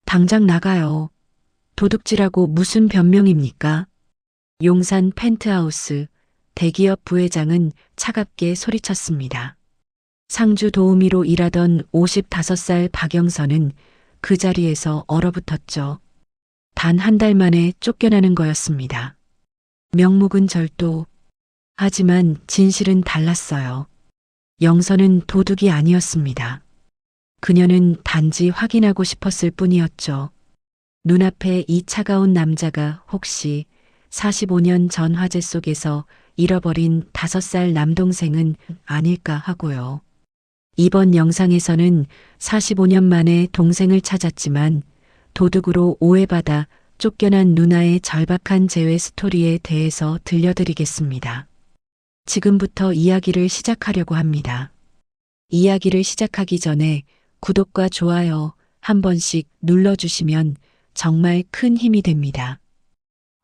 당장 나가요. 도둑질하고 무슨 변명입니까? 용산 펜트하우스 대기업 부회장은 차갑게 소리쳤습니다. 상주 도우미로 일하던 55살 박영선은 그 자리에서 얼어붙었죠. 단 한 달 만에 쫓겨나는 거였습니다. 명목은 절도. 하지만 진실은 달랐어요. 영선은 도둑이 아니었습니다. 그녀는 단지 확인하고 싶었을 뿐이었죠. 눈앞에 이 차가운 남자가 혹시 45년 전 화재 속에서 잃어버린 5살 남동생은 아닐까 하고요. 이번 영상에서는 45년 만에 동생을 찾았지만 도둑으로 오해받아 쫓겨난 누나의 절박한 재회 스토리에 대해서 들려드리겠습니다. 지금부터 이야기를 시작하려고 합니다. 이야기를 시작하기 전에 구독과 좋아요 한 번씩 눌러주시면 정말 큰 힘이 됩니다.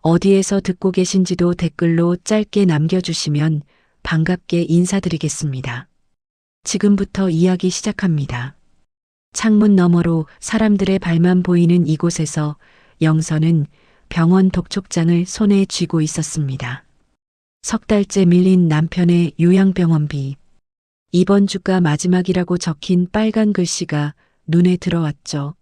어디에서 듣고 계신지도 댓글로 짧게 남겨주시면 반갑게 인사드리겠습니다. 지금부터 이야기 시작합니다. 창문 너머로 사람들의 발만 보이는 이곳에서 영선은 병원 독촉장을 손에 쥐고 있었습니다. 석 달째 밀린 남편의 요양병원비. 이번 주가 마지막이라고 적힌 빨간 글씨가 눈에 들어왔죠.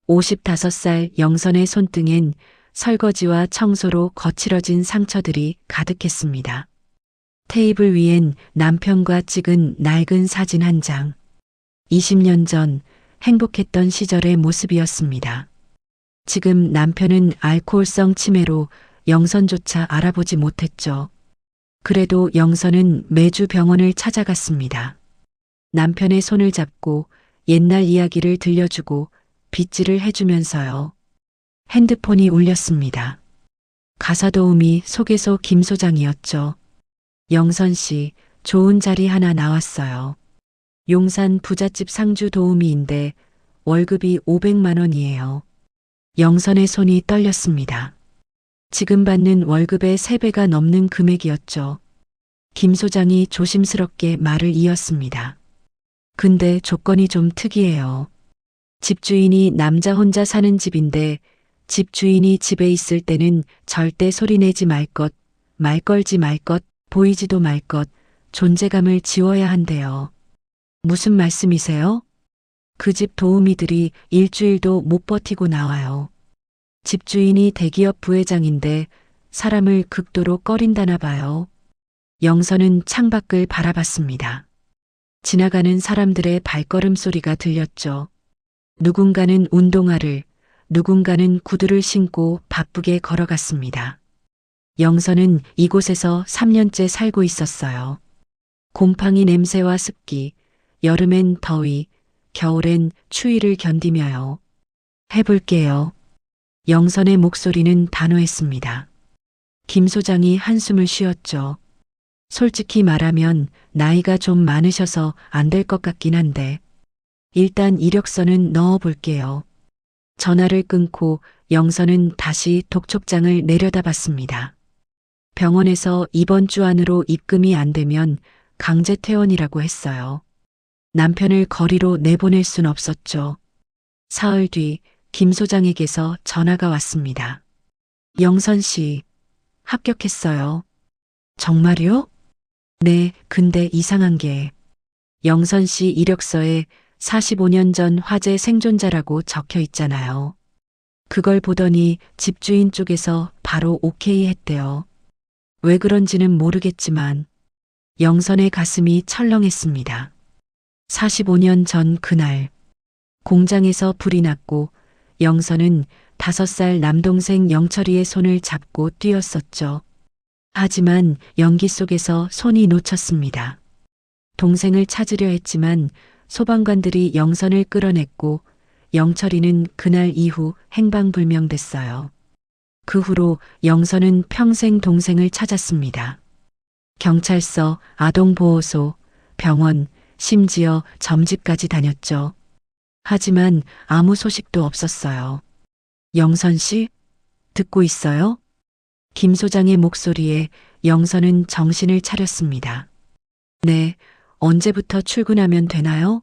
55살 영선의 손등엔 설거지와 청소로 거칠어진 상처들이 가득했습니다. 테이블 위엔 남편과 찍은 낡은 사진 한 장. 20년 전 행복했던 시절의 모습이었습니다. 지금 남편은 알코올성 치매로 영선조차 알아보지 못했죠. 그래도 영선은 매주 병원을 찾아갔습니다. 남편의 손을 잡고 옛날 이야기를 들려주고 빗질을 해주면서요. 핸드폰이 울렸습니다. 가사도우미 소개소 김 소장이었죠. 영선 씨, 좋은 자리 하나 나왔어요. 용산 부잣집 상주 도우미인데 월급이 500만 원이에요. 영선의 손이 떨렸습니다. 지금 받는 월급의 3배가 넘는 금액이었죠. 김 소장이 조심스럽게 말을 이었습니다. 근데 조건이 좀 특이해요. 집주인이 남자 혼자 사는 집인데 집주인이 집에 있을 때는 절대 소리내지 말 것, 말 걸지 말 것, 보이지도 말 것, 존재감을 지워야 한대요. 무슨 말씀이세요? 그 집 도우미들이 일주일도 못 버티고 나와요. 집주인이 대기업 부회장인데 사람을 극도로 꺼린다나 봐요. 영선은 창밖을 바라봤습니다. 지나가는 사람들의 발걸음 소리가 들렸죠. 누군가는 운동화를, 누군가는 구두를 신고 바쁘게 걸어갔습니다. 영선은 이곳에서 3년째 살고 있었어요. 곰팡이 냄새와 습기, 여름엔 더위, 겨울엔 추위를 견디며요. 해볼게요. 영선의 목소리는 단호했습니다. 김 소장이 한숨을 쉬었죠. 솔직히 말하면 나이가 좀 많으셔서 안 될 것 같긴 한데 일단 이력서는 넣어볼게요. 전화를 끊고 영선은 다시 독촉장을 내려다봤습니다. 병원에서 이번 주 안으로 입금이 안 되면 강제 퇴원이라고 했어요. 남편을 거리로 내보낼 순 없었죠. 사흘 뒤 김 소장에게서 전화가 왔습니다. 영선 씨, 합격했어요. 정말요? 네, 근데 이상한 게 영선 씨 이력서에 45년 전 화재 생존자라고 적혀 있잖아요. 그걸 보더니 집주인 쪽에서 바로 오케이 했대요. 왜 그런지는 모르겠지만 영선의 가슴이 철렁했습니다. 45년 전 그날 공장에서 불이 났고 영선은 5살 남동생 영철이의 손을 잡고 뛰었었죠. 하지만 연기 속에서 손이 놓쳤습니다. 동생을 찾으려 했지만 소방관들이 영선을 끌어냈고 영철이는 그날 이후 행방불명됐어요. 그 후로 영선은 평생 동생을 찾았습니다. 경찰서, 아동보호소, 병원, 심지어 점집까지 다녔죠. 하지만 아무 소식도 없었어요. 영선 씨, 듣고 있어요? 김 소장의 목소리에 영선은 정신을 차렸습니다. 네, 언제부터 출근하면 되나요?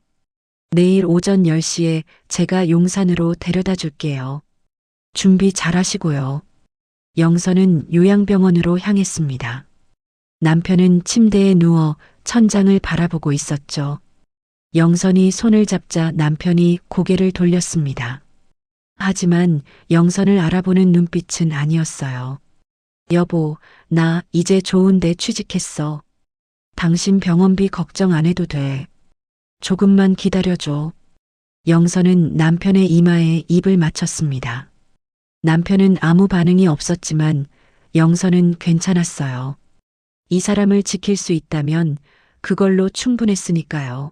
내일 오전 10시에 제가 용산으로 데려다 줄게요. 준비 잘 하시고요. 영선은 요양병원으로 향했습니다. 남편은 침대에 누워 천장을 바라보고 있었죠. 영선이 손을 잡자 남편이 고개를 돌렸습니다. 하지만 영선을 알아보는 눈빛은 아니었어요. 여보, 나 이제 좋은데 취직했어. 당신 병원비 걱정 안 해도 돼. 조금만 기다려줘. 영선은 남편의 이마에 입을 맞췄습니다. 남편은 아무 반응이 없었지만 영선은 괜찮았어요. 이 사람을 지킬 수 있다면 그걸로 충분했으니까요.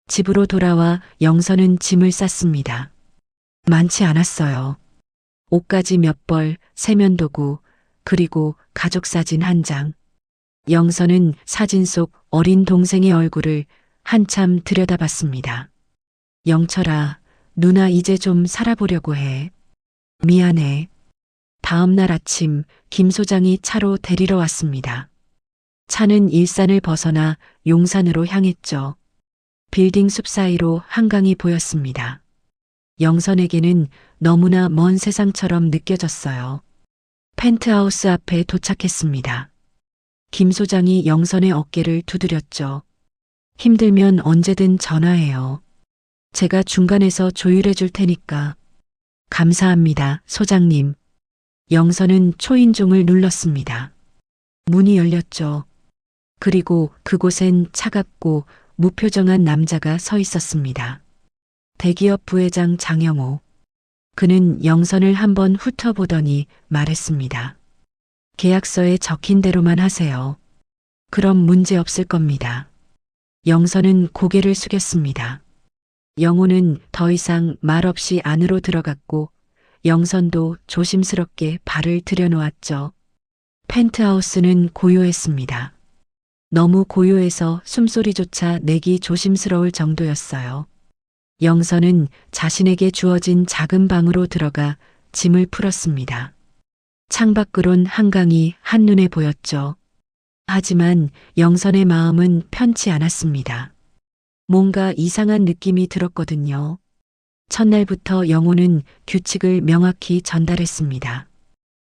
집으로 돌아와 영선은 짐을 쌌습니다. 많지 않았어요. 옷가지 몇 벌, 세면도구, 그리고 가족사진 한 장. 영선은 사진 속 어린 동생의 얼굴을 한참 들여다봤습니다. 영철아, 누나 이제 좀 살아보려고 해. 미안해. 다음 날 아침 김 소장이 차로 데리러 왔습니다. 차는 일산을 벗어나 용산으로 향했죠. 빌딩 숲 사이로 한강이 보였습니다. 영선에게는 너무나 먼 세상처럼 느껴졌어요. 펜트하우스 앞에 도착했습니다. 김 소장이 영선의 어깨를 두드렸죠. 힘들면 언제든 전화해요. 제가 중간에서 조율해 줄 테니까. 감사합니다, 소장님. 영선은 초인종을 눌렀습니다. 문이 열렸죠. 그리고 그곳엔 차갑고 무표정한 남자가 서 있었습니다. 대기업 부회장 장영호. 그는 영선을 한번 훑어보더니 말했습니다. 계약서에 적힌 대로만 하세요. 그럼 문제 없을 겁니다. 영선은 고개를 숙였습니다. 영호는 더 이상 말없이 안으로 들어갔고 영선도 조심스럽게 발을 들여놓았죠. 펜트하우스는 고요했습니다. 너무 고요해서 숨소리조차 내기 조심스러울 정도였어요. 영선은 자신에게 주어진 작은 방으로 들어가 짐을 풀었습니다. 창밖으론 한강이 한눈에 보였죠. 하지만 영선의 마음은 편치 않았습니다. 뭔가 이상한 느낌이 들었거든요. 첫날부터 영호는 규칙을 명확히 전달했습니다.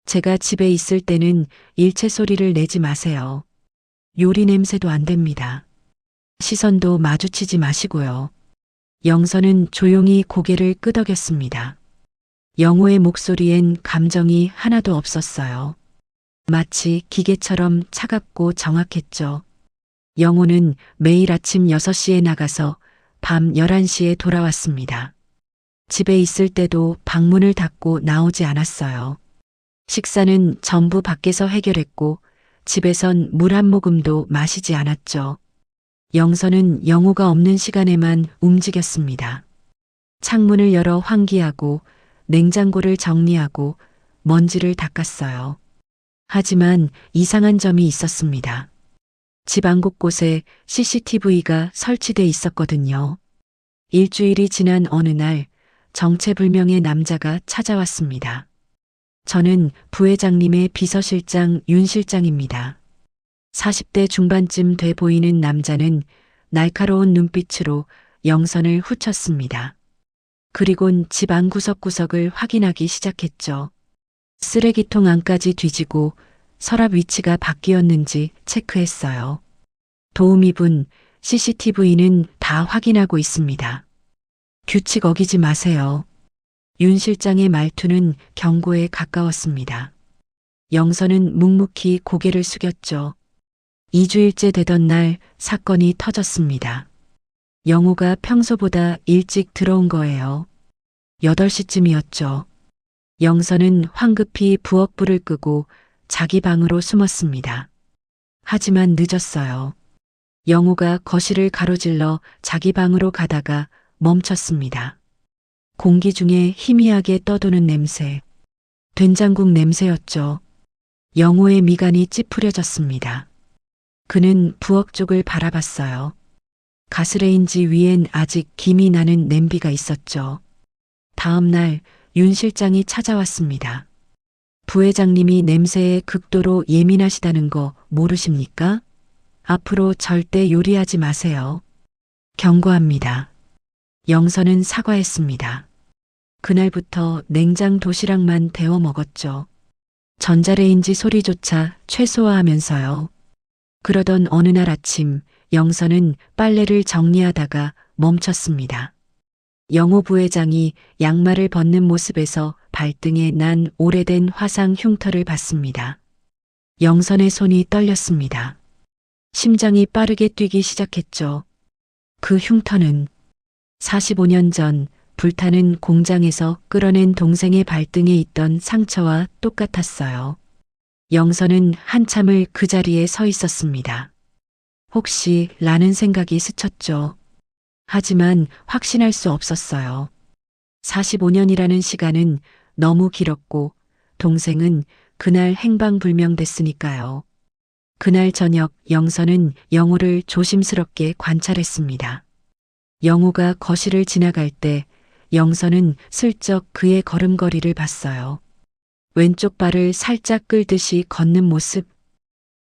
제가 집에 있을 때는 일체 소리를 내지 마세요. 요리 냄새도 안 됩니다. 시선도 마주치지 마시고요. 영선은 조용히 고개를 끄덕였습니다. 영호의 목소리엔 감정이 하나도 없었어요. 마치 기계처럼 차갑고 정확했죠. 영호는 매일 아침 6시에 나가서 밤 11시에 돌아왔습니다. 집에 있을 때도 방문을 닫고 나오지 않았어요. 식사는 전부 밖에서 해결했고 집에선 물 한 모금도 마시지 않았죠. 영선은 영호가 없는 시간에만 움직였습니다. 창문을 열어 환기하고 냉장고를 정리하고 먼지를 닦았어요. 하지만 이상한 점이 있었습니다. 집 안 곳곳에 CCTV가 설치돼 있었거든요. 일주일이 지난 어느 날 정체불명의 남자가 찾아왔습니다. 저는 부회장님의 비서실장 윤 실장입니다. 40대 중반쯤 돼 보이는 남자는 날카로운 눈빛으로 영선을 후쳤습니다. 그리곤 집 안 구석구석을 확인하기 시작했죠. 쓰레기통 안까지 뒤지고 서랍 위치가 바뀌었는지 체크했어요. 도우미분, CCTV는 다 확인하고 있습니다. 규칙 어기지 마세요. 윤 실장의 말투는 경고에 가까웠습니다. 영선은 묵묵히 고개를 숙였죠. 2주일째 되던 날 사건이 터졌습니다. 영호가 평소보다 일찍 들어온 거예요. 8시쯤이었죠. 영선은 황급히 부엌불을 끄고 자기 방으로 숨었습니다. 하지만 늦었어요. 영호가 거실을 가로질러 자기 방으로 가다가 멈췄습니다. 공기 중에 희미하게 떠도는 냄새. 된장국 냄새였죠. 영호의 미간이 찌푸려졌습니다. 그는 부엌 쪽을 바라봤어요. 가스레인지 위엔 아직 김이 나는 냄비가 있었죠. 다음 날 윤 실장이 찾아왔습니다. 부회장님이 냄새에 극도로 예민하시다는 거 모르십니까? 앞으로 절대 요리하지 마세요. 경고합니다. 영선은 사과했습니다. 그날부터 냉장 도시락만 데워 먹었죠. 전자레인지 소리조차 최소화하면서요. 그러던 어느 날 아침 영선은 빨래를 정리하다가 멈췄습니다. 영호 부회장이 양말을 벗는 모습에서 발등에 난 오래된 화상 흉터를 봤습니다. 영선의 손이 떨렸습니다. 심장이 빠르게 뛰기 시작했죠. 그 흉터는 45년 전 불타는 공장에서 끌어낸 동생의 발등에 있던 상처와 똑같았어요. 영선은 한참을 그 자리에 서 있었습니다. 혹시 라는 생각이 스쳤죠. 하지만 확신할 수 없었어요. 45년이라는 시간은 너무 길었고 동생은 그날 행방불명됐으니까요. 그날 저녁 영선은 영호를 조심스럽게 관찰했습니다. 영호가 거실을 지나갈 때 영선은 슬쩍 그의 걸음걸이를 봤어요. 왼쪽 발을 살짝 끌듯이 걷는 모습.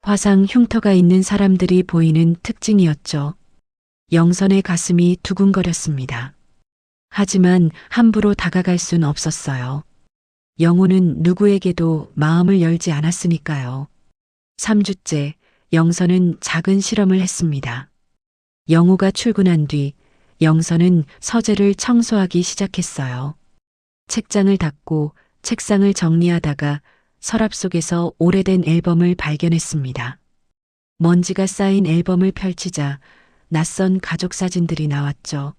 화상 흉터가 있는 사람들이 보이는 특징이었죠. 영선의 가슴이 두근거렸습니다. 하지만 함부로 다가갈 순 없었어요. 영호는 누구에게도 마음을 열지 않았으니까요. 3주째 영선은 작은 실험을 했습니다. 영호가 출근한 뒤 영선은 서재를 청소하기 시작했어요. 책장을 닦고 책상을 정리하다가 서랍 속에서 오래된 앨범을 발견했습니다. 먼지가 쌓인 앨범을 펼치자 낯선 가족 사진들이 나왔죠.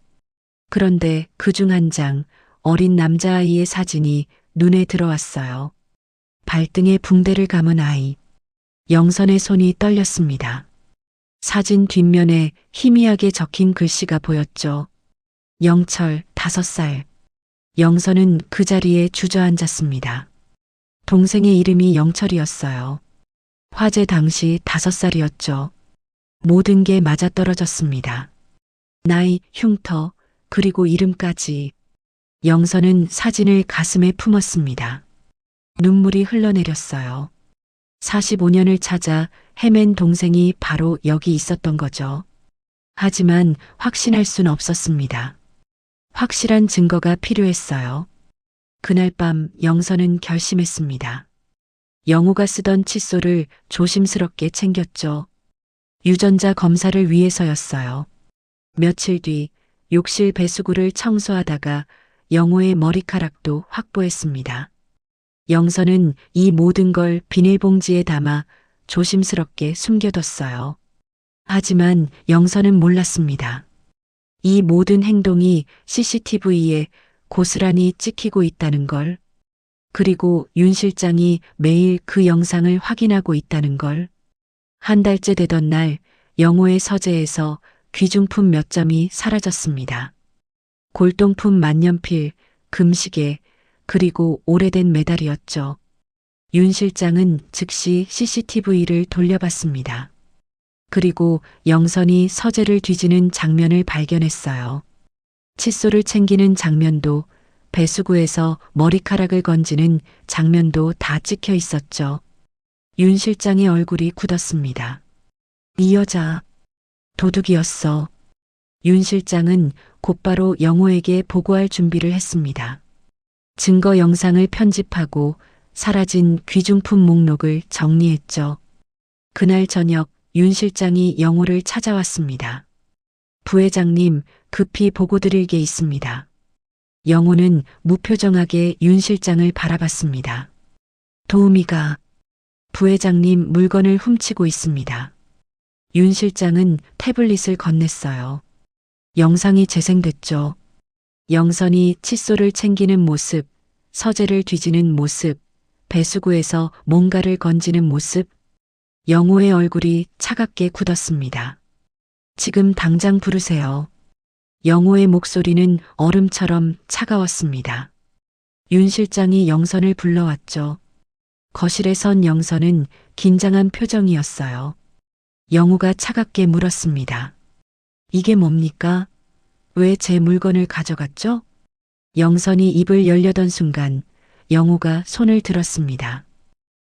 그런데 그중 한 장, 어린 남자아이의 사진이 눈에 들어왔어요. 발등에 붕대를 감은 아이. 영선의 손이 떨렸습니다. 사진 뒷면에 희미하게 적힌 글씨가 보였죠. 영철, 5살. 영선은 그 자리에 주저앉았습니다. 동생의 이름이 영철이었어요. 화재 당시 5살이었죠. 모든 게 맞아떨어졌습니다. 나이, 흉터, 그리고 이름까지. 영선은 사진을 가슴에 품었습니다. 눈물이 흘러내렸어요. 45년을 찾아 헤맨 동생이 바로 여기 있었던 거죠. 하지만 확신할 순 없었습니다. 확실한 증거가 필요했어요. 그날 밤 영선은 결심했습니다. 영호가 쓰던 칫솔을 조심스럽게 챙겼죠. 유전자 검사를 위해서였어요. 며칠 뒤 욕실 배수구를 청소하다가 영호의 머리카락도 확보했습니다. 영선은 이 모든 걸 비닐봉지에 담아 조심스럽게 숨겨뒀어요. 하지만 영선은 몰랐습니다. 이 모든 행동이 CCTV에 고스란히 찍히고 있다는 걸, 그리고 윤 실장이 매일 그 영상을 확인하고 있다는 걸. 한 달째 되던 날 영호의 서재에서 귀중품 몇 점이 사라졌습니다. 골동품 만년필, 금시계, 그리고 오래된 메달이었죠. 윤 실장은 즉시 CCTV를 돌려봤습니다. 그리고 영선이 서재를 뒤지는 장면을 발견했어요. 칫솔을 챙기는 장면도 배수구에서 머리카락을 건지는 장면도 다 찍혀 있었죠. 윤 실장의 얼굴이 굳었습니다. 이 여자 도둑이었어. 윤 실장은 곧바로 영호에게 보고할 준비를 했습니다. 증거 영상을 편집하고 사라진 귀중품 목록을 정리했죠. 그날 저녁 윤 실장이 영호를 찾아왔습니다. 부회장님, 급히 보고 드릴 게 있습니다. 영호는 무표정하게 윤 실장을 바라봤습니다. 도우미가 부회장님 물건을 훔치고 있습니다. 윤 실장은 태블릿을 건넸어요. 영상이 재생됐죠. 영선이 칫솔을 챙기는 모습, 서재를 뒤지는 모습, 배수구에서 뭔가를 건지는 모습. 영호의 얼굴이 차갑게 굳었습니다. 지금 당장 부르세요. 영호의 목소리는 얼음처럼 차가웠습니다. 윤 실장이 영선을 불러왔죠. 거실에 선 영선은 긴장한 표정이었어요. 영호가 차갑게 물었습니다. 이게 뭡니까? 왜 제 물건을 가져갔죠? 영선이 입을 열려던 순간 영호가 손을 들었습니다.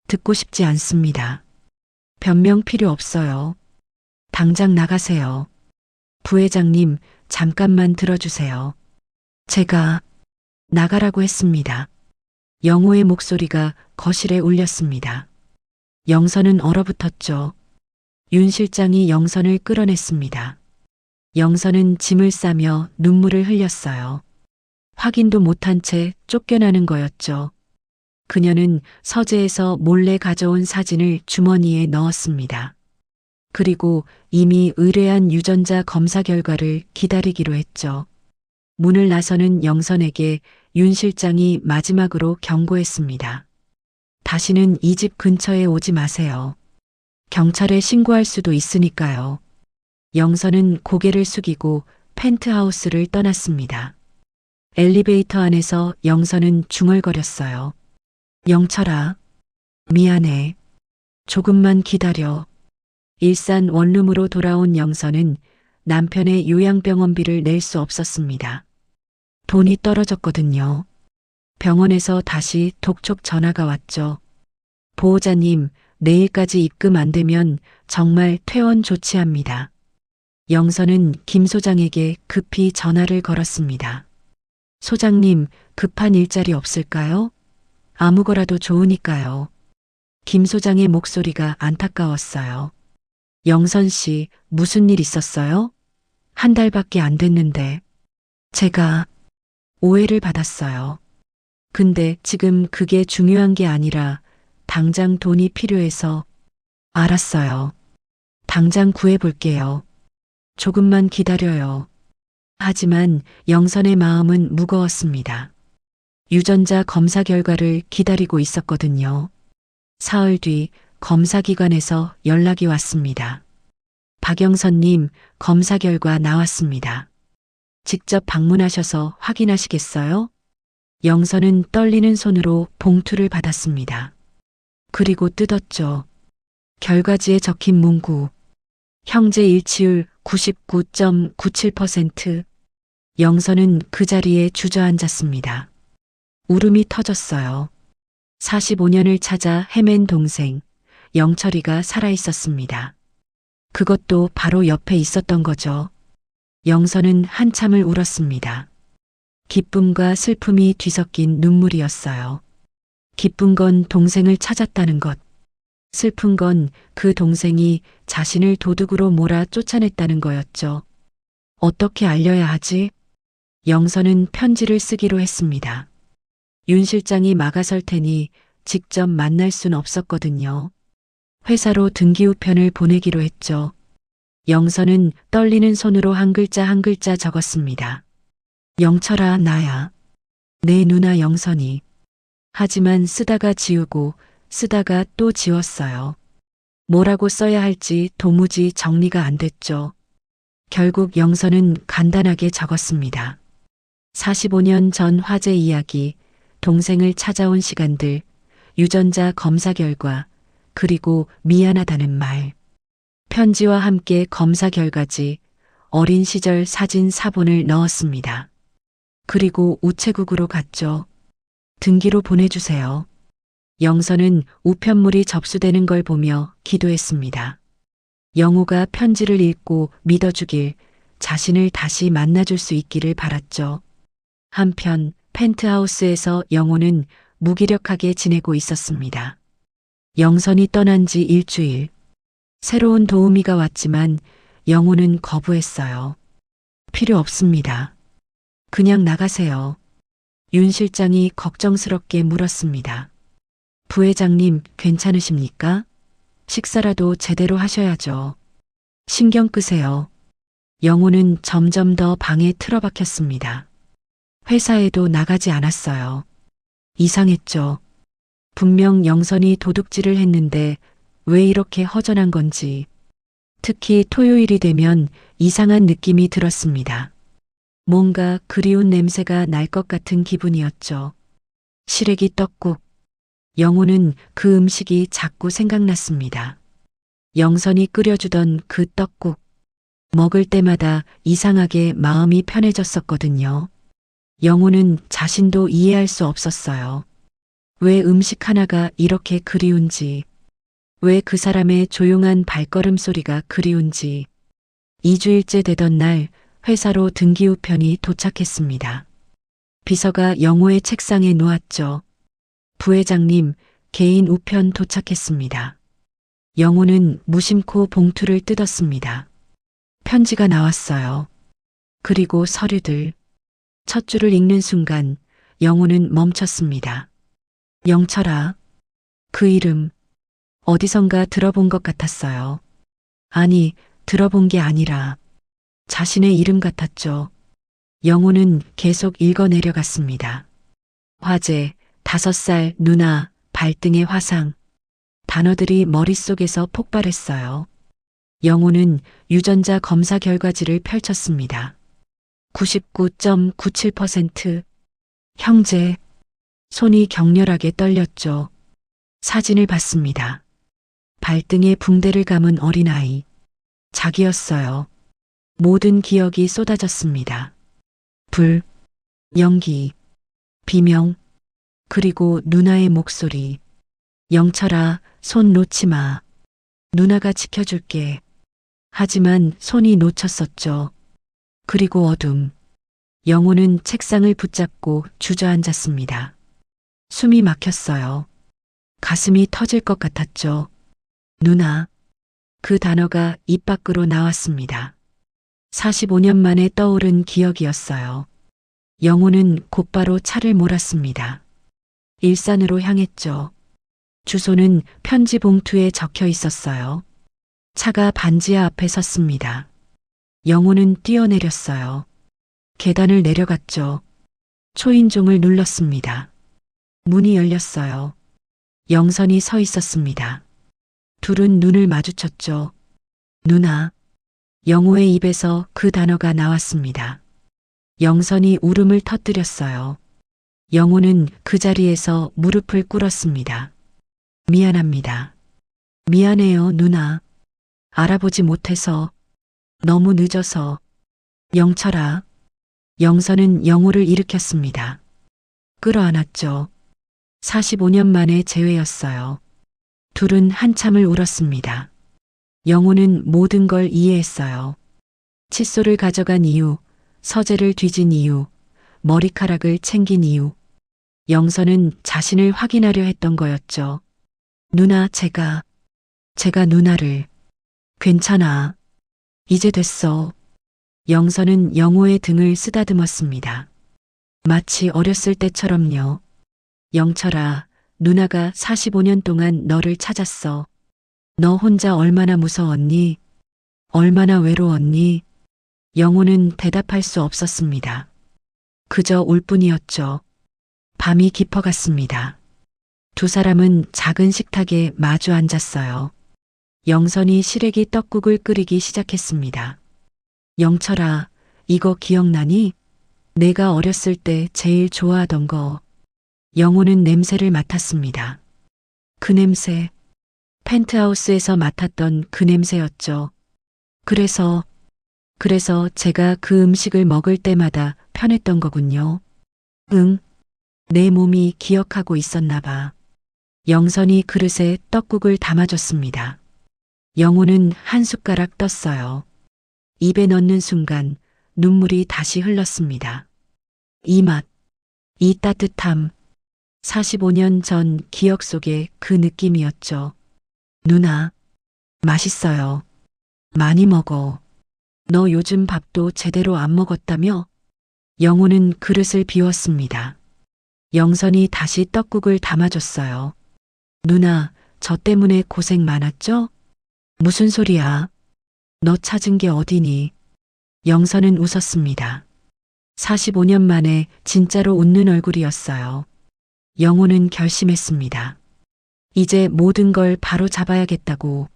듣고 싶지 않습니다. 변명 필요 없어요. 당장 나가세요. 부회장님, 잠깐만 들어주세요. 제가 나가라고 했습니다. 영호의 목소리가 거실에 울렸습니다. 영선은 얼어붙었죠. 윤 실장이 영선을 끌어냈습니다. 영선은 짐을 싸며 눈물을 흘렸어요. 확인도 못한 채 쫓겨나는 거였죠. 그녀는 서재에서 몰래 가져온 사진을 주머니에 넣었습니다. 그리고 이미 의뢰한 유전자 검사 결과를 기다리기로 했죠. 문을 나서는 영선에게 윤 실장이 마지막으로 경고했습니다. 다시는 이 집 근처에 오지 마세요. 경찰에 신고할 수도 있으니까요. 영선은 고개를 숙이고 펜트하우스를 떠났습니다. 엘리베이터 안에서 영선은 중얼거렸어요. 영철아, 미안해. 조금만 기다려. 일산 원룸으로 돌아온 영선은 남편의 요양병원비를 낼 수 없었습니다. 돈이 떨어졌거든요. 병원에서 다시 독촉 전화가 왔죠. 보호자님, 내일까지 입금 안 되면 정말 퇴원 조치합니다. 영선은 김 소장에게 급히 전화를 걸었습니다. 소장님, 급한 일자리 없을까요? 아무거라도 좋으니까요. 김 소장의 목소리가 안타까웠어요. 영선 씨, 무슨 일 있었어요? 한 달밖에 안 됐는데. 제가 오해를 받았어요. 근데 지금 그게 중요한 게 아니라 당장 돈이 필요해서. 알았어요. 당장 구해볼게요. 조금만 기다려요. 하지만 영선의 마음은 무거웠습니다. 유전자 검사 결과를 기다리고 있었거든요. 사흘 뒤 검사기관에서 연락이 왔습니다. 박영선님, 검사 결과 나왔습니다. 직접 방문하셔서 확인하시겠어요? 영선은 떨리는 손으로 봉투를 받았습니다. 그리고 뜯었죠. 결과지에 적힌 문구. 형제 일치율 99.97%. 영선은 그 자리에 주저앉았습니다. 울음이 터졌어요. 45년을 찾아 헤맨 동생, 영철이가 살아있었습니다. 그것도 바로 옆에 있었던 거죠. 영선은 한참을 울었습니다. 기쁨과 슬픔이 뒤섞인 눈물이었어요. 기쁜 건 동생을 찾았다는 것. 슬픈 건 그 동생이 자신을 도둑으로 몰아 쫓아냈다는 거였죠. 어떻게 알려야 하지? 영선은 편지를 쓰기로 했습니다. 윤 실장이 막아설 테니 직접 만날 순 없었거든요. 회사로 등기우편을 보내기로 했죠. 영선은 떨리는 손으로 한 글자 한 글자 적었습니다. 영철아, 나야. 내 누나 영선이. 하지만 쓰다가 지우고 쓰다가 또 지웠어요. 뭐라고 써야 할지 도무지 정리가 안 됐죠. 결국 영선은 간단하게 적었습니다. 45년 전 화재 이야기, 동생을 찾아온 시간들, 유전자 검사 결과, 그리고 미안하다는 말. 편지와 함께 검사 결과지, 어린 시절 사진 사본을 넣었습니다. 그리고 우체국으로 갔죠. 등기로 보내주세요. 영선은 우편물이 접수되는 걸 보며 기도했습니다. 영호가 편지를 읽고 믿어주길, 자신을 다시 만나줄 수 있기를 바랐죠. 한편 펜트하우스에서 영호는 무기력하게 지내고 있었습니다. 영선이 떠난 지 일주일. 새로운 도우미가 왔지만 영호는 거부했어요. 필요 없습니다. 그냥 나가세요. 윤 실장이 걱정스럽게 물었습니다. 부회장님, 괜찮으십니까? 식사라도 제대로 하셔야죠. 신경 끄세요. 영호는 점점 더 방에 틀어박혔습니다. 회사에도 나가지 않았어요. 이상했죠. 분명 영선이 도둑질을 했는데 왜 이렇게 허전한 건지. 특히 토요일이 되면 이상한 느낌이 들었습니다. 뭔가 그리운 냄새가 날 것 같은 기분이었죠. 시래기 떡국. 영호는 그 음식이 자꾸 생각났습니다. 영선이 끓여주던 그 떡국. 먹을 때마다 이상하게 마음이 편해졌었거든요. 영호는 자신도 이해할 수 없었어요. 왜 음식 하나가 이렇게 그리운지. 왜 그 사람의 조용한 발걸음 소리가 그리운지. 2주일째 되던 날 회사로 등기우편이 도착했습니다. 비서가 영호의 책상에 놓았죠. 부회장님, 개인 우편 도착했습니다. 영호는 무심코 봉투를 뜯었습니다. 편지가 나왔어요. 그리고 서류들. 첫 줄을 읽는 순간 영호는 멈췄습니다. 영철아. 그 이름 어디선가 들어본 것 같았어요. 아니, 들어본 게 아니라 자신의 이름 같았죠. 영호는 계속 읽어 내려갔습니다. 화재, 5살, 누나, 발등의 화상. 단어들이 머릿속에서 폭발했어요. 영호는 유전자 검사 결과지를 펼쳤습니다. 99.97%. 형제. 손이 격렬하게 떨렸죠. 사진을 봤습니다. 발등에 붕대를 감은 어린아이. 자기였어요. 모든 기억이 쏟아졌습니다. 불, 연기, 비명, 그리고 누나의 목소리. 영철아, 손 놓지 마. 누나가 지켜줄게. 하지만 손이 놓쳤었죠. 그리고 어둠. 영호는 책상을 붙잡고 주저앉았습니다. 숨이 막혔어요. 가슴이 터질 것 같았죠. 누나. 그 단어가 입 밖으로 나왔습니다. 45년 만에 떠오른 기억이었어요. 영호는 곧바로 차를 몰았습니다. 일산으로 향했죠. 주소는 편지 봉투에 적혀 있었어요. 차가 반지하 앞에 섰습니다. 영호는 뛰어내렸어요. 계단을 내려갔죠. 초인종을 눌렀습니다. 문이 열렸어요. 영선이 서 있었습니다. 둘은 눈을 마주쳤죠. 누나. 영호의 입에서 그 단어가 나왔습니다. 영선이 울음을 터뜨렸어요. 영호는 그 자리에서 무릎을 꿇었습니다. 미안합니다. 미안해요, 누나. 알아보지 못해서. 너무 늦어서. 영철아. 영선은 영호를 일으켰습니다. 끌어안았죠. 45년 만에 재회였어요. 둘은 한참을 울었습니다. 영호는 모든 걸 이해했어요. 칫솔을 가져간 이유, 서재를 뒤진 이유, 머리카락을 챙긴 이유. 영선은 자신을 확인하려 했던 거였죠. 누나, 제가 누나를. 괜찮아. 이제 됐어. 영선은 영호의 등을 쓰다듬었습니다. 마치 어렸을 때처럼요. 영철아, 누나가 45년 동안 너를 찾았어. 너 혼자 얼마나 무서웠니? 얼마나 외로웠니? 영호는 대답할 수 없었습니다. 그저 울 뿐이었죠. 밤이 깊어갔습니다. 두 사람은 작은 식탁에 마주 앉았어요. 영선이 시래기 떡국을 끓이기 시작했습니다. 영철아, 이거 기억나니? 내가 어렸을 때 제일 좋아하던 거. 영호는 냄새를 맡았습니다. 그 냄새, 펜트하우스에서 맡았던 그 냄새였죠. 그래서 제가 그 음식을 먹을 때마다 편했던 거군요. 응, 내 몸이 기억하고 있었나 봐. 영선이 그릇에 떡국을 담아줬습니다. 영호는 한 숟가락 떴어요. 입에 넣는 순간 눈물이 다시 흘렀습니다. 이 맛, 이 따뜻함, 45년 전 기억 속의 그 느낌이었죠. 누나, 맛있어요. 많이 먹어. 너 요즘 밥도 제대로 안 먹었다며? 영호는 그릇을 비웠습니다. 영선이 다시 떡국을 담아줬어요. 누나, 저 때문에 고생 많았죠? 무슨 소리야? 너 찾은 게 어디니? 영선은 웃었습니다. 45년 만에 진짜로 웃는 얼굴이었어요. 영호는 결심했습니다. 이제 모든 걸 바로 잡아야겠다고.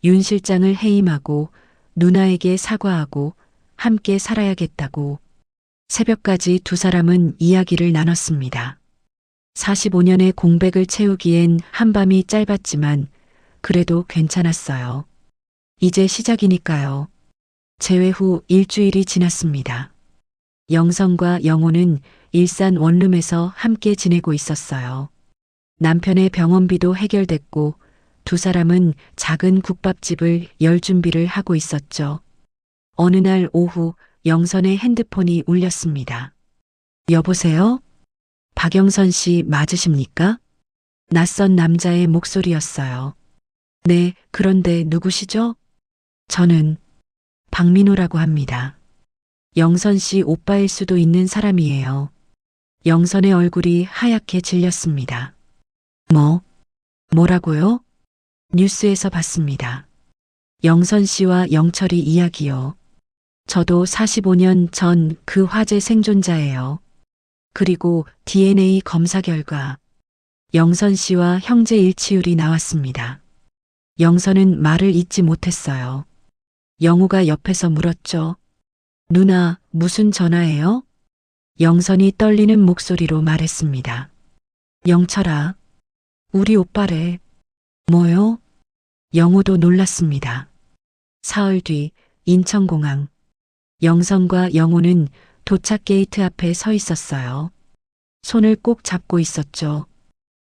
윤 실장을 해임하고 누나에게 사과하고 함께 살아야겠다고. 새벽까지 두 사람은 이야기를 나눴습니다. 45년의 공백을 채우기엔 한밤이 짧았지만 그래도 괜찮았어요. 이제 시작이니까요. 재회 후 일주일이 지났습니다. 영선과 영호는 일산 원룸에서 함께 지내고 있었어요. 남편의 병원비도 해결됐고 두 사람은 작은 국밥집을 열 준비를 하고 있었죠. 어느 날 오후 영선의 핸드폰이 울렸습니다. 여보세요? 박영선 씨 맞으십니까? 낯선 남자의 목소리였어요. 네, 그런데 누구시죠? 저는 박민호라고 합니다. 영선 씨 오빠일 수도 있는 사람이에요. 영선의 얼굴이 하얗게 질렸습니다. 뭐라고요? 뉴스에서 봤습니다. 영선 씨와 영철이 이야기요. 저도 45년 전 그 화재 생존자예요. 그리고 DNA 검사 결과 영선 씨와 형제 일치율이 나왔습니다. 영선은 말을 잇지 못했어요. 영우가 옆에서 물었죠. 누나, 무슨 전화예요? 영선이 떨리는 목소리로 말했습니다. 영철아, 우리 오빠래. 뭐요? 영우도 놀랐습니다. 사흘 뒤 인천공항. 영선과 영우는 도착 게이트 앞에 서 있었어요. 손을 꼭 잡고 있었죠.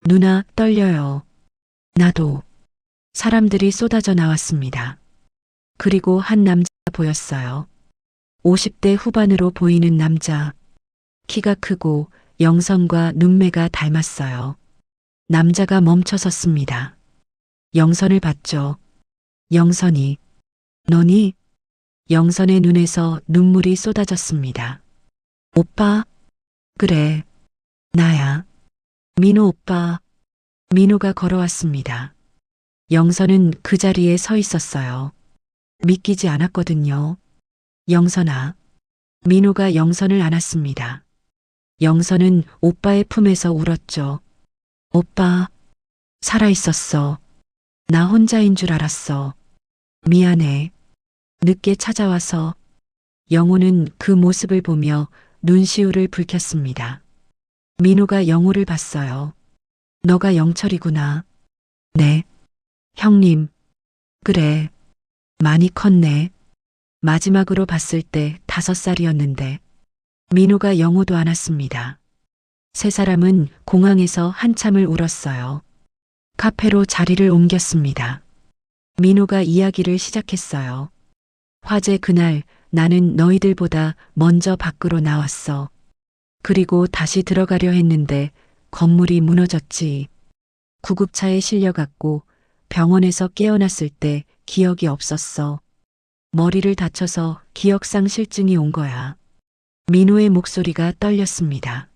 누나, 떨려요. 나도. 사람들이 쏟아져 나왔습니다. 그리고 한 남자가 보였어요. 50대 후반으로 보이는 남자. 키가 크고 영선과 눈매가 닮았어요. 남자가 멈춰 섰습니다. 영선을 봤죠. 영선이. 너니? 영선의 눈에서 눈물이 쏟아졌습니다. 오빠? 그래. 나야. 민호 오빠. 민호가 걸어왔습니다. 영선은 그 자리에 서 있었어요. 믿기지 않았거든요. 영선아. 민호가 영선을 안았습니다. 영선은 오빠의 품에서 울었죠. 오빠, 살아있었어. 나 혼자인 줄 알았어. 미안해. 늦게 찾아와서. 영우는 그 모습을 보며 눈시울을 붉혔습니다. 민호가 영우를 봤어요. 너가 영철이구나. 네. 형님. 그래. 많이 컸네. 마지막으로 봤을 때 5살이었는데. 민호가 영우도 안았습니다. 세 사람은 공항에서 한참을 울었어요. 카페로 자리를 옮겼습니다. 민호가 이야기를 시작했어요. 화재 그날 나는 너희들보다 먼저 밖으로 나왔어. 그리고 다시 들어가려 했는데 건물이 무너졌지. 구급차에 실려갔고 병원에서 깨어났을 때 기억이 없었어. 머리를 다쳐서 기억상실증이 온 거야. 민호의 목소리가 떨렸습니다.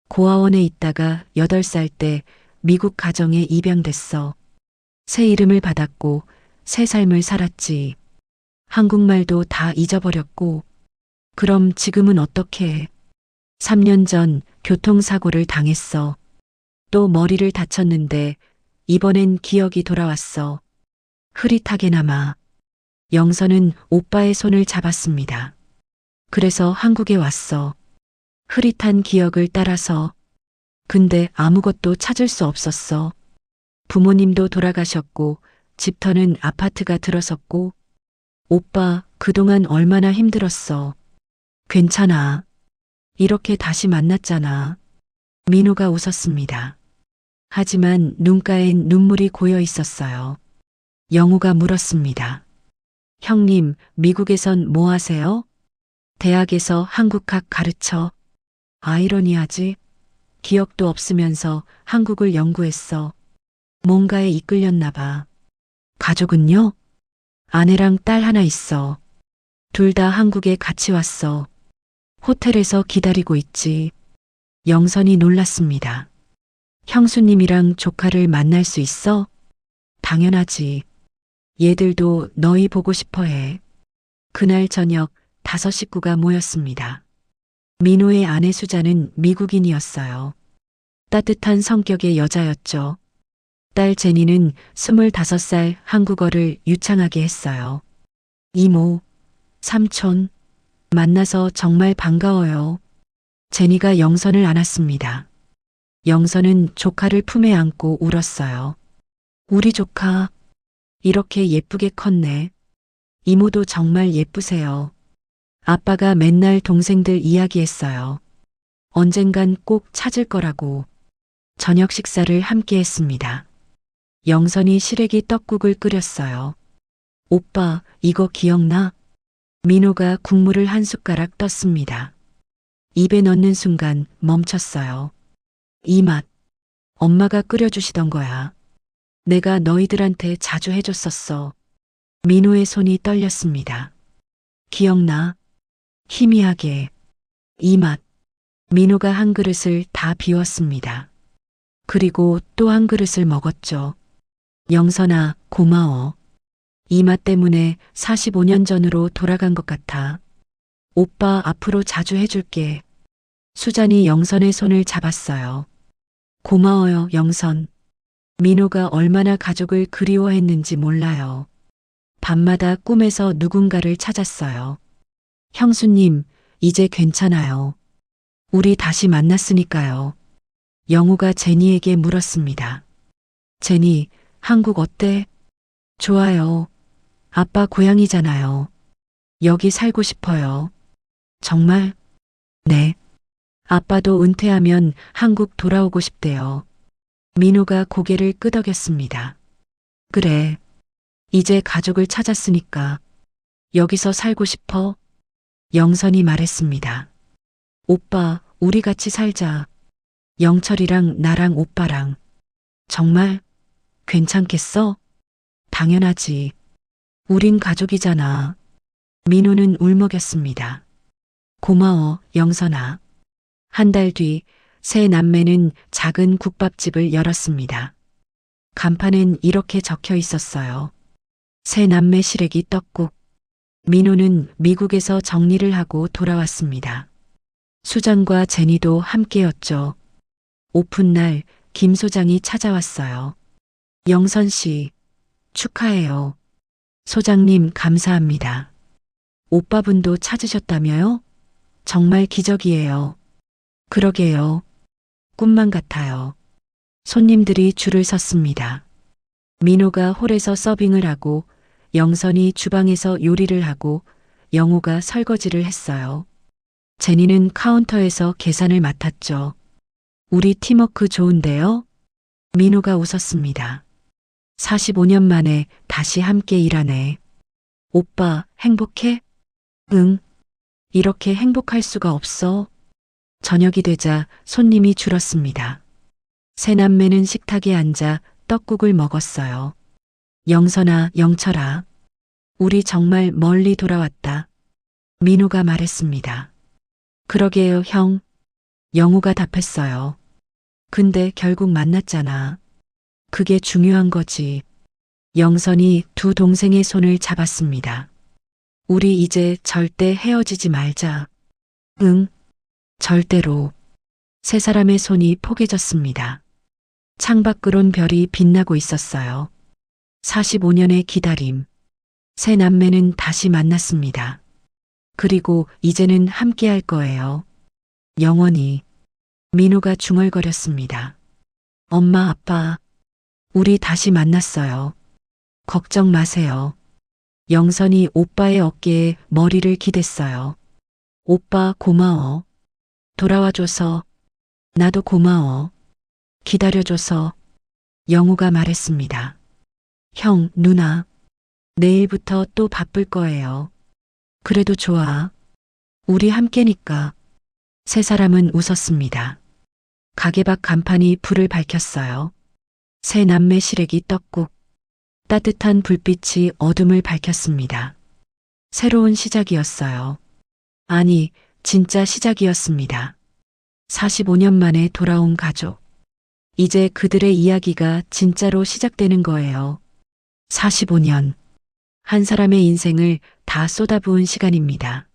고아원에 있다가 8살 때 미국 가정에 입양됐어. 새 이름을 받았고 새 삶을 살았지. 한국말도 다 잊어버렸고. 그럼 지금은 어떻게 해? 3년 전 교통사고를 당했어. 또 머리를 다쳤는데 이번엔 기억이 돌아왔어. 흐릿하게나마. 영선은 오빠의 손을 잡았습니다. 그래서 한국에 왔어. 흐릿한 기억을 따라서. 근데 아무것도 찾을 수 없었어. 부모님도 돌아가셨고 집터는 아파트가 들어섰고. 오빠, 그동안 얼마나 힘들었어. 괜찮아. 이렇게 다시 만났잖아. 민호가 웃었습니다. 하지만 눈가엔 눈물이 고여 있었어요. 영우가 물었습니다. 형님, 미국에선 뭐 하세요? 대학에서 한국학 가르쳐. 아이러니하지? 기억도 없으면서 한국을 연구했어. 뭔가에 이끌렸나 봐. 가족은요? 아내랑 딸 하나 있어. 둘 다 한국에 같이 왔어. 호텔에서 기다리고 있지. 영선이 놀랐습니다. 형수님이랑 조카를 만날 수 있어? 당연하지. 얘들도 너희 보고 싶어 해. 그날 저녁 5 식구가 모였습니다. 민호의 아내 수자는 미국인이었어요. 따뜻한 성격의 여자였죠. 딸 제니는 25살 한국어를 유창하게 했어요. 이모, 삼촌, 만나서 정말 반가워요. 제니가 영선을 안았습니다. 영선은 조카를 품에 안고 울었어요. 우리 조카, 이렇게 예쁘게 컸네. 이모도 정말 예쁘세요. 아빠가 맨날 동생들 이야기했어요. 언젠간 꼭 찾을 거라고. 저녁 식사를 함께 했습니다. 영선이 시래기 떡국을 끓였어요. 오빠, 이거 기억나? 민호가 국물을 한 숟가락 떴습니다. 입에 넣는 순간 멈췄어요. 이 맛, 엄마가 끓여주시던 거야. 내가 너희들한테 자주 해줬었어. 민호의 손이 떨렸습니다. 기억나? 희미하게. 이 맛. 민호가 한 그릇을 다 비웠습니다. 그리고 또 한 그릇을 먹었죠. 영선아, 고마워. 이 맛 때문에 45년 전으로 돌아간 것 같아. 오빠 앞으로 자주 해줄게. 수잔이 영선의 손을 잡았어요. 고마워요, 영선. 민호가 얼마나 가족을 그리워했는지 몰라요. 밤마다 꿈에서 누군가를 찾았어요. 형수님, 이제 괜찮아요. 우리 다시 만났으니까요. 영우가 제니에게 물었습니다. 제니, 한국 어때? 좋아요. 아빠 고향이잖아요. 여기 살고 싶어요. 정말? 네. 아빠도 은퇴하면 한국 돌아오고 싶대요. 민호가 고개를 끄덕였습니다. 그래. 이제 가족을 찾았으니까 여기서 살고 싶어? 영선이 말했습니다. 오빠, 우리 같이 살자. 영철이랑 나랑 오빠랑. 정말? 괜찮겠어? 당연하지. 우린 가족이잖아. 민호는 울먹였습니다. 고마워, 영선아. 한 달 뒤, 세 남매는 작은 국밥집을 열었습니다. 간판엔 이렇게 적혀 있었어요. 세 남매 시래기 떡국. 민호는 미국에서 정리를 하고 돌아왔습니다. 수잔과 제니도 함께였죠. 오픈날 김 소장이 찾아왔어요. 영선 씨, 축하해요. 소장님 감사합니다. 오빠분도 찾으셨다며요? 정말 기적이에요. 그러게요. 꿈만 같아요. 손님들이 줄을 섰습니다. 민호가 홀에서 서빙을 하고 영선이 주방에서 요리를 하고 영호가 설거지를 했어요. 제니는 카운터에서 계산을 맡았죠. 우리 팀워크 좋은데요? 민호가 웃었습니다. 45년 만에 다시 함께 일하네. 오빠, 행복해? 응. 이렇게 행복할 수가 없어. 저녁이 되자 손님이 줄었습니다. 세 남매는 식탁에 앉아 떡국을 먹었어요. 영선아, 영철아. 우리 정말 멀리 돌아왔다. 민호가 말했습니다. 그러게요, 형. 영우가 답했어요. 근데 결국 만났잖아. 그게 중요한 거지. 영선이 두 동생의 손을 잡았습니다. 우리 이제 절대 헤어지지 말자. 응, 절대로. 세 사람의 손이 포개졌습니다. 창밖으론 별이 빛나고 있었어요. 45년의 기다림. 세 남매는 다시 만났습니다. 그리고 이제는 함께 할 거예요. 영원히. 민호가 중얼거렸습니다. 엄마, 아빠. 우리 다시 만났어요. 걱정 마세요. 영선이 오빠의 어깨에 머리를 기댔어요. 오빠 고마워. 돌아와줘서. 나도 고마워. 기다려줘서. 영우가 말했습니다. 형, 누나. 내일부터 또 바쁠 거예요. 그래도 좋아. 우리 함께니까. 세 사람은 웃었습니다. 가게 밖 간판이 불을 밝혔어요. 세 남매 시래기 떡국. 따뜻한 불빛이 어둠을 밝혔습니다. 새로운 시작이었어요. 아니, 진짜 시작이었습니다. 45년 만에 돌아온 가족. 이제 그들의 이야기가 진짜로 시작되는 거예요. 45년. 한 사람의 인생을 다 쏟아부은 시간입니다.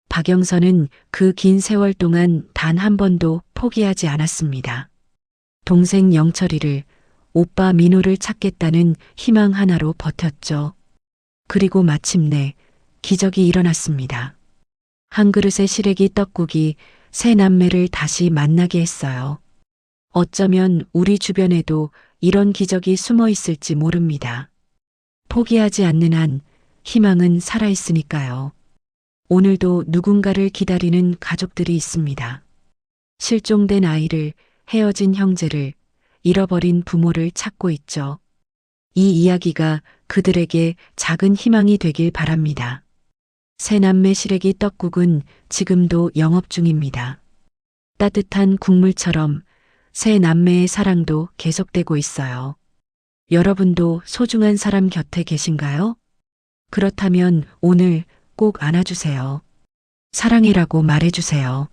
박영선은 그 긴 세월 동안 단 한 번도 포기하지 않았습니다. 동생 영철이를, 오빠 민호를 찾겠다는 희망 하나로 버텼죠. 그리고 마침내 기적이 일어났습니다. 한 그릇의 시래기 떡국이 세 남매를 다시 만나게 했어요. 어쩌면 우리 주변에도 이런 기적이 숨어 있을지 모릅니다. 포기하지 않는 한 희망은 살아있으니까요. 오늘도 누군가를 기다리는 가족들이 있습니다. 실종된 아이를, 헤어진 형제를, 잃어버린 부모를 찾고 있죠. 이 이야기가 그들에게 작은 희망이 되길 바랍니다. 새남매 시래기 떡국은 지금도 영업 중입니다. 따뜻한 국물처럼 새 남매의 사랑도 계속되고 있어요. 여러분도 소중한 사람 곁에 계신가요? 그렇다면 오늘 꼭 안아주세요. 사랑해라고 말해주세요.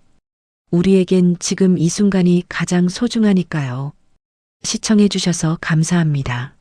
우리에겐 지금 이 순간이 가장 소중하니까요. 시청해주셔서 감사합니다.